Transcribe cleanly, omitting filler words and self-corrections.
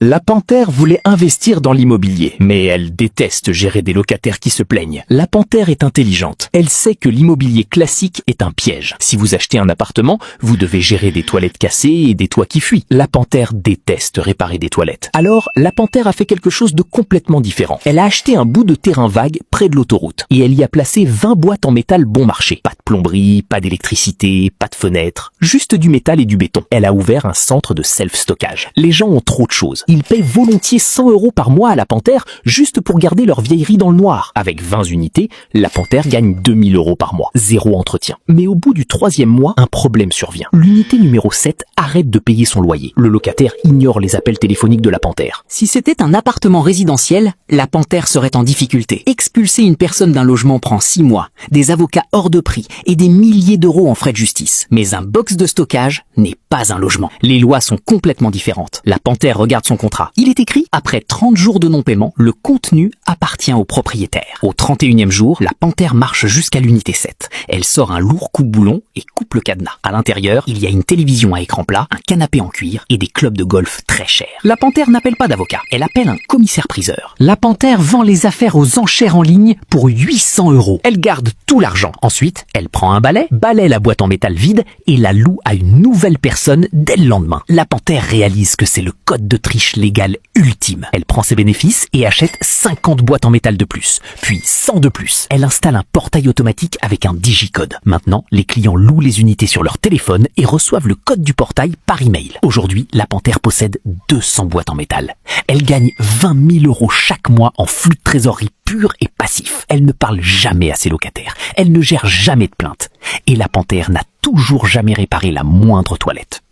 La panthère voulait investir dans l'immobilier, mais elle déteste gérer des locataires qui se plaignent. La panthère est intelligente. Elle sait que l'immobilier classique est un piège. Si vous achetez un appartement, vous devez gérer des toilettes cassées et des toits qui fuient. La panthère déteste réparer des toilettes. Alors, la panthère a fait quelque chose de complètement différent. Elle a acheté un bout de terrain vague près de l'autoroute et elle y a placé 20 boîtes en métal bon marché. Pas de plomberie, pas d'électricité, pas de fenêtres, juste du métal et du béton. Elle a ouvert un centre de self-stockage. Les gens ont trop de choses. Ils payent volontiers 100 € par mois à la panthère juste pour garder leur vieillerie dans le noir. Avec 20 unités, la panthère gagne 2000 € par mois. Zéro entretien. Mais au bout du 3e mois, un problème survient. L'unité numéro 7 arrête de payer son loyer. Le locataire ignore les appels téléphoniques de la panthère. Si c'était un appartement résidentiel, la panthère serait en difficulté. Expulser une personne d'un logement prend 6 mois, des avocats hors de prix et des milliers d'euros en frais de justice. Mais un box de stockage n'est pas un logement. Les lois sont complètement différentes. La panthère regarde son contrat. Il est écrit, après 30 jours de non-paiement, le contenu appartient au propriétaire. Au 31e jour, la panthère marche jusqu'à l'unité 7. Elle sort un lourd coupe-boulon et coupe le cadenas. À l'intérieur, il y a une télévision à écran plat, un canapé en cuir et des clubs de golf très chers. La panthère n'appelle pas d'avocat. Elle appelle un commissaire-priseur. La panthère vend les affaires aux enchères en ligne pour 800 €. Elle garde tout l'argent. Ensuite, elle prend un balai, balaie la boîte en métal vide et la loue à une nouvelle personne dès le lendemain. La panthère réalise que c'est le code de triche légal ultime. Elle prend ses bénéfices et achète 50 boîtes en métal de plus, puis 100 de plus. Elle installe un portail automatique avec un digicode. Maintenant, les clients louent les unités sur leur téléphone et reçoivent le code du portail par email. Aujourd'hui, la panthère possède 200 boîtes en métal. Elle gagne 20 000 € chaque mois en flux de trésorerie pur et passif. Elle ne parle jamais à ses locataires. Elle ne gère jamais de plainte. Et la panthère n'a toujours jamais réparé la moindre toilette.